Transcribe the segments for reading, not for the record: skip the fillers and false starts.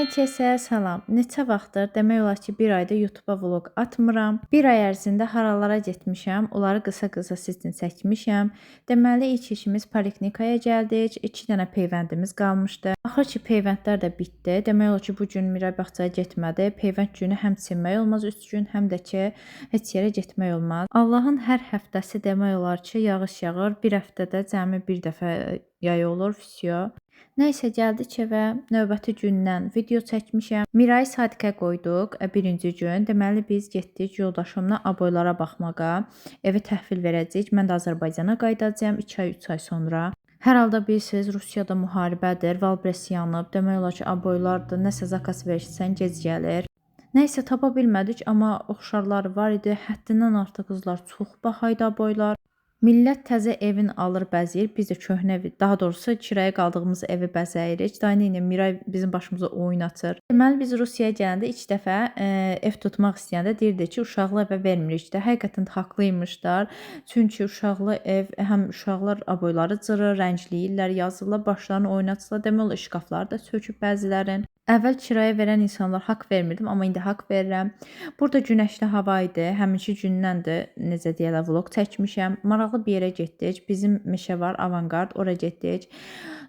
Hər kəsə salam. Neçə vaxtdır demək olar ki, bir ayda YouTube-a vloq atmıram. Bir ay ərzində haralara getmişəm, onları qısa-qısa sizin çəkmişəm. Deməli, ilk işimiz poliklinikaya gəldik. 2 dənə peyvəndimiz qalmışdı. Axır ki, peyvəndlər də bitdi. Demək olar ki, bu gün Miray bağçaya getmədi. Peyvənd günü həm çimmək olmaz 3 gün, həm də ki, heç yerə getmək olmaz. Allahın hər həftəsi demək olar ki, yağış yağır. Bir həftədə cəmi bir dəfə yay olur, vəsiyo. Nəysə gəldik evə, növbəti gündən video çəkmişəm. Mirayı Sadiqə qoyduq birinci gün. Deməli biz getdik yoldaşımla aboylara baxmağa. Evi təhvil verəcəyik. Mən də Azərbaycana qayıdacağam 2 ay, 3 ay sonra. Hər halda bilirsiniz, Rusiyada müharibədir, Valbres yanıb. Demək olar ki, aboylardır, nəsə zakas verirsən, gec gəlir. Nəysə tapa bilmədik, amma oxşarları var idi. Həddindən artıq qızlar çox bahaydı aboylar. Millət təzə evin alır, bəzəyir. Biz də köhnə evi, daha doğrusu kirayə qaldığımız evi bəzəyirik. Dayı ilə Miray bizim başımıza oyun açır. Deməli biz Rusiyaya gələndə ilk dəfə ev tutmaq istəyəndə deyirdi ki, uşaqlı evə vermirik də. Həqiqətən də haqlıymışlar. Çünki uşaqlı ev, həm uşaqlar aboyları cırır, rəngləyirlər, yazırlar, başlarını oynatırlar. Demək olar şkafları da söküb bəzilərin. Əvvəl kirayə verən insanlar haqq vermirdim, amma indi haqq verirəm. Burada günəşli hava idi. Həminki gündən də necə deyirlər, vlog çəkmişəm. Maraqlı bir yerə getdik. Bizim meşə var, Avangard, ora getdik.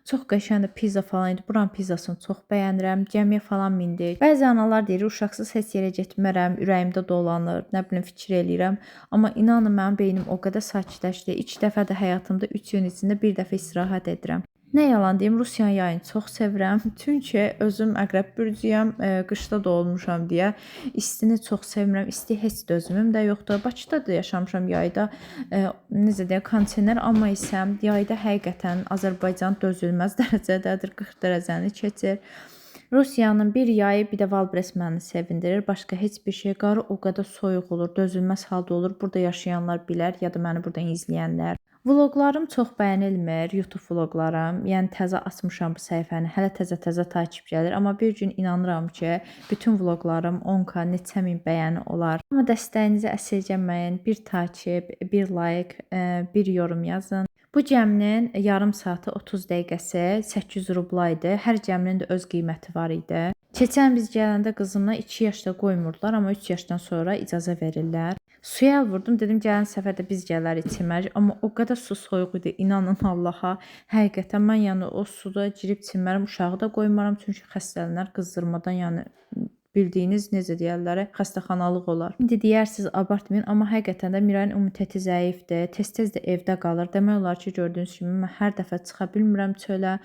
Çox qəşəngdir, pizza falan idi. Buranın pizzasını çox bəyənirəm. Gəmiyə falan mindik. Bəzi analar deyir, uşaqsız heç yerə getmərəm, ürəyimdə dolanır, nə bilim fikir eləyirəm. Amma inanın mənim beynim o qədər sakitləşdi. İlk dəfə də həyatımda 3 gün içində bir dəfə istirahət edirəm. Nə yalan deyim, Rusiyanın yayını çox sevirəm. Çünki özüm əqrəb bürcüyəm, qışda doğulmuşam deyə istini çox sevmirəm. İsti heç dözümüm də yoxdur. Bakıda da yaşamışam yayda. Necə deyək, kondisioner, amma isə yayda həqiqətən Azərbaycan dözülməz dərəcədədir. 40 dərəcəni keçir. Rusiyanın bir yayı, bir də Valbres məni sevindirir. Başqa heç bir şey. Qarı o qədər soyuq olur, dözülməz halda olur. Burada yaşayanlar bilər, ya da məni buradan izləyənlər. Vloqlarım çox bəyənilmir, YouTube vloqlarım. Yəni təzə açmışam bu səhifəni. Hələ təzə-təzə takip gəlir, amma bir gün inanıram ki, bütün vloqlarım 10K, neçə min bəyəni olar. Amma dəstəyinizi əsirgəməyin. Bir takip, bir like, bir yorum yazın. Bu gəminin yarım saatı 30 dəqiqəsi 800 rubla idi. Hər gəminin də öz qiyməti var idi. Keçən biz gələndə qızımla 2 yaşda qoymurdular, amma 3 yaşdan sonra icazə verirlər. Suya əl vurdum, dedim gələn səfər də biz gələrik çimmərik, amma o qədər su soyuq idi, inanın Allaha. Həqiqətən mən yəni o suda girib çimmərim, uşağı da qoymaram, çünki xəstələnər qızdırmadan, yəni bildiyiniz necə deyərlər, xəstəxanalıq olar. İndi deyərsiniz abartmayın, amma həqiqətən də Mirayın immuniteti zəifdir. Tez-tez də evdə qalır. Demək olar ki, gördüyünüz kimi mən hər dəfə çıxa bilmirəm çölə.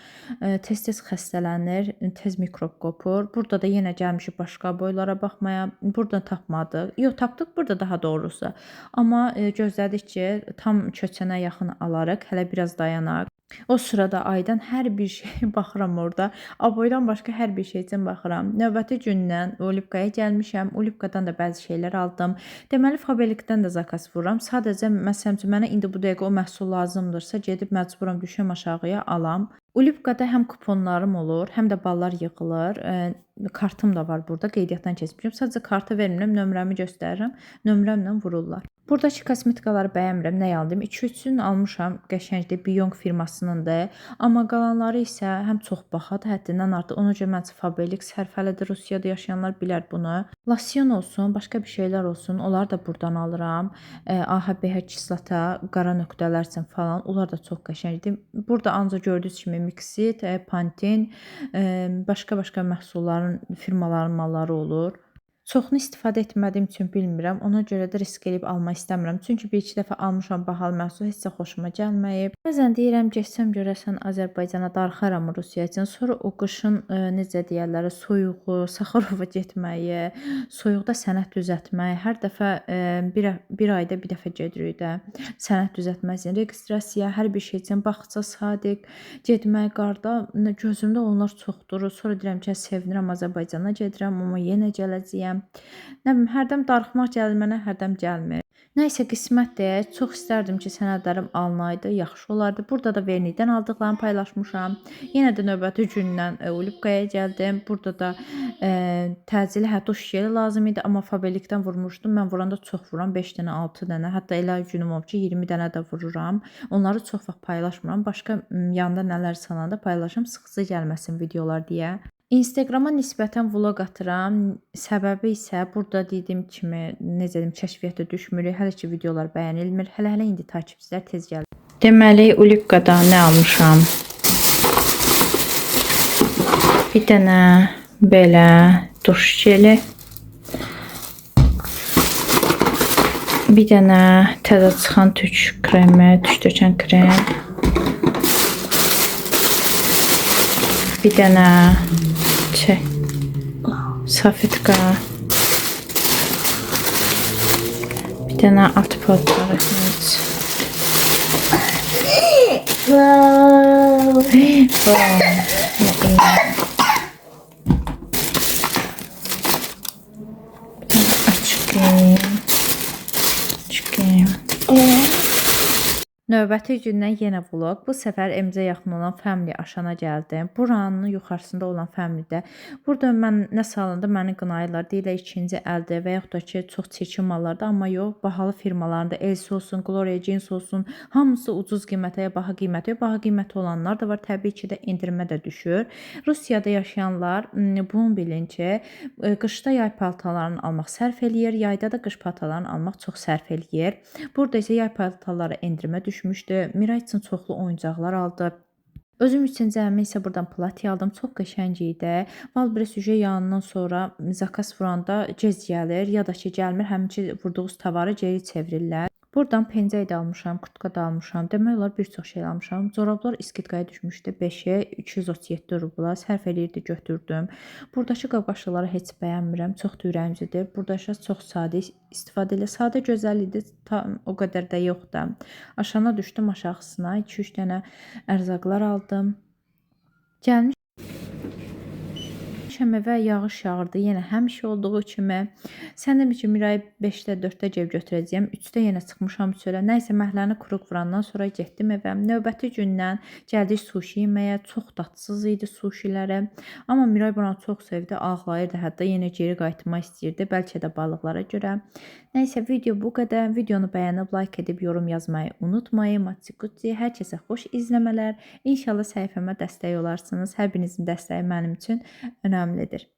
Tez-tez xəstələnir, tez mikrob qopur. Burada da yenə gəlmişik başqa boylara baxmaya. Burada tapmadıq. Yox, tapdıq burada daha doğrusu. Amma gözlədik ki, tam köçənə yaxın alarıq. Hələ biraz dayanaq. O sırada aydan hər bir şey baxıram orada. Aboydan başqa hər bir şey üçün baxıram. Növbəti gündən Olivkaya gəlmişəm. Olivkadan da bəzi şeylər aldım. Deməli Fabelikdən də zakas vururam. Sadəcə məsələn mənə indi bu dəqiqə o məhsul lazımdırsa gedib məcburam düşəm aşağıya alam. Olivkada həm kuponlarım olur, həm də ballar yığılır. Kartım da var burada, qeydiyyatdan keçmişəm. Sadəcə kartı vermirəm, nömrəmi göstərirəm, nömrəmlə vururlar. Buradakı kosmetikaları bəyənmirəm, nə yalan deyim. 2-3-ünü almışam, qəşəngdir, Biyong firmasınındır. Amma qalanları isə həm çox bahadır, həddindən artıq. Ona görə məncə Fabelik sərfəlidir. Rusiyada yaşayanlar bilər bunu. Lasyon olsun, başqa bir şeylər olsun, onları da buradan alıram. AHBH kislota, qara nöqtələr üçün falan, onlar da çox qəşəngdir. Burada ancaq gördüyünüz kimi Mixit, Pantene, başqa-başqa məhsulların, firmaların malları olur. Çoxunu istifadə etmədiyim üçün bilmirəm. Ona görə də risk eləyib almaq istəmirəm. Çünki bir-iki dəfə almışam bahalı məhsul, heç də xoşuma gəlməyib. Bəzən deyirəm, getsəm görəsən Azərbaycana darıxaram Rusiya üçün. Sonra o qışın necə deyərlər, soyuğu, Saxarova getməyi, soyuqda sənət düzəltmək. Hər dəfə bir ayda bir dəfə gedirik də. Sənət düzəltmək üçün registrasiya, hər bir şey üçün bağça, sadiq, getmək qarda. Gözümdə onlar çoxdur. Sonra deyirəm ki, sevinirəm Azərbaycana gedirəm, amma yenə gələcəyəm. Nə bilim, hərdən darıxmaq gəlir mənə, hərdən gəlmir. Nəysə qismətdir. Çox istərdim ki, sənədlərim alınaydı, yaxşı olardı. Burada da vernikdən aldıqlarımı paylaşmışam. Yenə də növbəti gündən Olivkaya gəldim. Burada da təcili duş jeli lazım idi, amma Fabelikdən vurmuşdum. Mən vuranda çox vururam, 5 dənə, 6 dənə, hətta elə günüm olub ki, 20 dənə də vururam. Onları çox vaxt paylaşmıram. Başqa yanında nələr sananda paylaşım, sıxıcı gəlməsin videolar deyə. Instagrama nisbətən vloq atıram. Səbəbi isə burada dediyim kimi, necə deyim, kəşfiyyata düşmürük. Hələ ki videolar bəyənilmir. Hələ indi takipçilər tez gəlir. Deməli, Ulipqadan nə almışam? Bir dənə belə duş jeli. Bir dənə təzə çıxan tük kremi, tük tökən krem. Bir dənə salfetka. Bir dənə at paltarı. Növbəti gündən yenə vlog. Bu səfər evimizə yaxın olan Family Aşana gəldim. Buranın yuxarısında olan Familydə. Burada mən nə salonda məni qınayırlar. Deyirlər ikinci əldir və yaxud da ki, çox çirkin mallardır. Amma yox, bahalı firmalarında Elsi olsun, Gloria Jeans olsun, hamısı ucuz qiymətə, baha qiymətə. Baha qiyməti olanlar da var. Təbii ki də endirmə də düşür. Rusiyada yaşayanlar bunu bilin ki, qışda yay paltarlarını almaq sərf eləyir, yayda da qış paltarlarını almaq çox sərf eləyir. Burada isə yay paltarları endirmə düşmüşdü. Miray üçün çoxlu oyuncaqlar aldı. Özüm üçün cəmi isə buradan platiya aldım. Çox qəşəng idi. Valbres üje yanından sonra zakas vuranda gec gəlir, ya da ki gəlmir, həminki vurduğunuz tovarı geri çevirirlər. Buradan pencək də almışam, kurtka da almışam. Demək olar bir çox şey almışam. Corablar iskitkaya düşmüşdü 5-ə 237 rubla. Sərf eləyirdi, götürdüm. Buradakı qab-qaşıqları heç bəyənmirəm. Çox da ürəyimcidir. Buradakı çox sadə istifadə elə. Sadə gözəl idi. Tam o qədər də yox da. Aşağına düşdüm aşağısına. 2-3 dənə ərzaqlar aldım. Gəlmiş və yağış yağırdı. Yenə həmişə olduğu kimi. Sən demə ki, Miray 5-də 4-də cəb götürəcəyəm. 3-də yenə çıxmışam çölə. Nəysə məhləni quruq vurandan sonra getdim evə. Növbəti gündən gəldik sushi yeməyə. Çox dadsız idi sushiləri. Amma Miray bunu çox sevdi, ağlayırdı. Hətta yenə geri qayıtmaq istəyirdi. Bəlkə də balıqlara görə. Nəysə video bu qədər. Videonu bəyənib, like edib, yorum yazmayı unutmayın. Matikuti. Hər kəsə xoş izləmələr. İnşallah səhifəmə dəstək olarsınız. Hər birinizin dəstəyi mənim üçün önəmlidir.